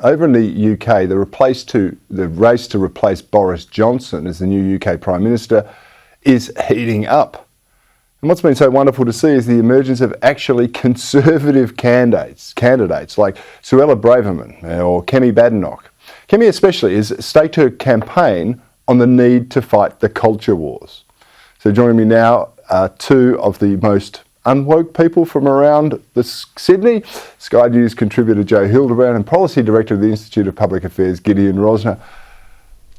over in the UK, the race to replace Boris Johnson as the new UK Prime Minister is heating up. And what's been so wonderful to see is the emergence of actually conservative candidates like Suella Braverman or Kemi Badenoch. Kemi especially has staked her campaign on the need to fight the culture wars. So joining me now are two of the most unwoke people from around Sydney, Sky News contributor Joe Hildebrand and Policy Director of the Institute of Public Affairs, Gideon Rosner.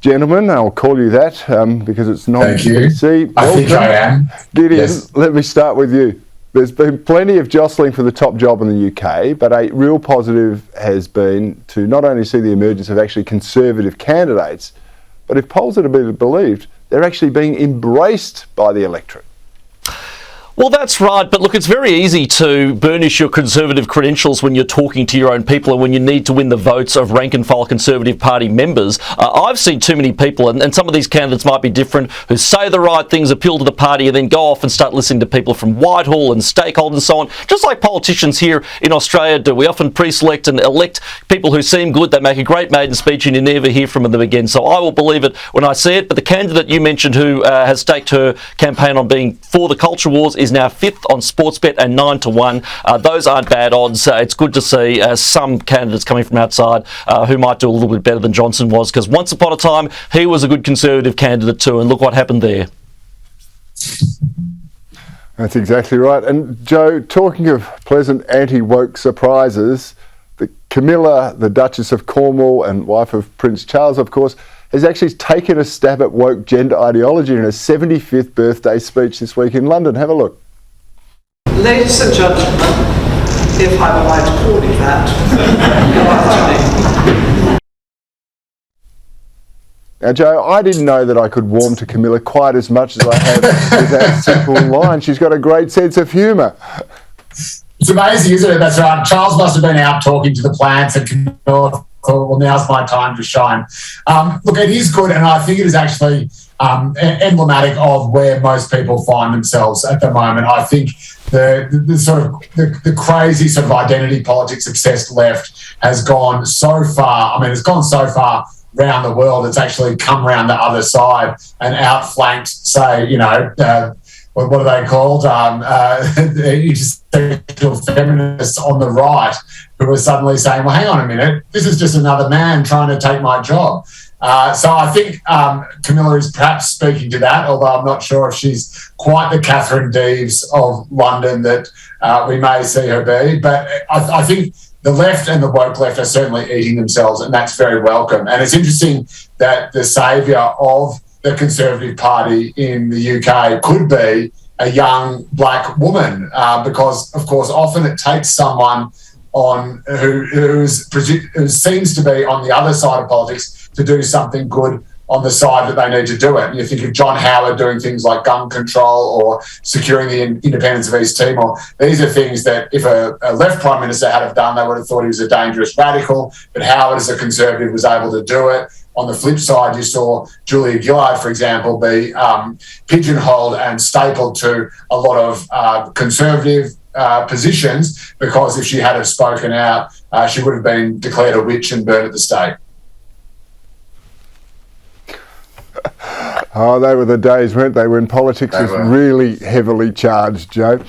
Gentlemen, I'll call you that because it's not PC. I think I am. Gideon, yes. Let me start with you. There's been plenty of jostling for the top job in the UK, but a real positive has been to not only see the emergence of actually conservative candidates, but if polls are to be believed, they're actually being embraced by the electorate. Well, that's right. But look, it's very easy to burnish your Conservative credentials when you're talking to your own people and when you need to win the votes of rank-and-file Conservative Party members. I've seen too many people, and some of these candidates might be different, who say the right things, appeal to the party, and then go off and start listening to people from Whitehall and stakeholders and so on. Just like politicians here in Australia do. We often pre-select and elect people who seem good. They make a great maiden speech and you never hear from them again. So I will believe it when I see it. But the candidate you mentioned who has staked her campaign on being for the culture wars is now 5th on Sportsbet and 9-1. Those aren't bad odds. It's good to see some candidates coming from outside who might do a little bit better than Johnson was, because once upon a time he was a good Conservative candidate too, and look what happened there. That's exactly right. And Joe, talking of pleasant anti-woke surprises, Camilla, the Duchess of Cornwall and wife of Prince Charles, of course, has actually taken a stab at woke gender ideology in her 75th birthday speech this week in London. Have a look. Ladies and gentlemen, if I'm allowed to call you that, good afternoon. Now, Joe, I didn't know that I could warm to Camilla quite as much as I have with that simple line. She's got a great sense of humour. It's amazing, isn't it? That's right. Charles must have been out talking to the plants and Camilla thought, well, now's my time to shine. Look, it is good, and I think it is actually emblematic of where most people find themselves at the moment. I think the crazy sort of identity politics obsessed left has gone so far. I mean, it's gone so far around the world. It's actually come around the other side and outflanked, say, what are they called? Intersectional feminists on the right who are suddenly saying, well, hang on a minute, this is just another man trying to take my job. So I think Camilla is perhaps speaking to that, although I'm not sure if she's quite the Catherine Deves of London that we may see her be. But I think the left and the woke left are certainly eating themselves, and that's very welcome. And it's interesting that the saviour of the Conservative Party in the UK could be a young black woman, because, of course, often it takes someone on who seems to be on the other side of politics to do something good on the side that they need to do it. And you think of John Howard doing things like gun control or securing the independence of East Timor. These are things that if a left Prime Minister had have done, they would have thought he was a dangerous radical. But Howard, as a Conservative, was able to do it. On the flip side, you saw Julia Gillard, for example, be pigeonholed and stapled to a lot of Conservative positions, because if she had have spoken out, she would have been declared a witch and burned at the stake. Oh, they were the days, weren't they, when politics was really heavily charged, Joe.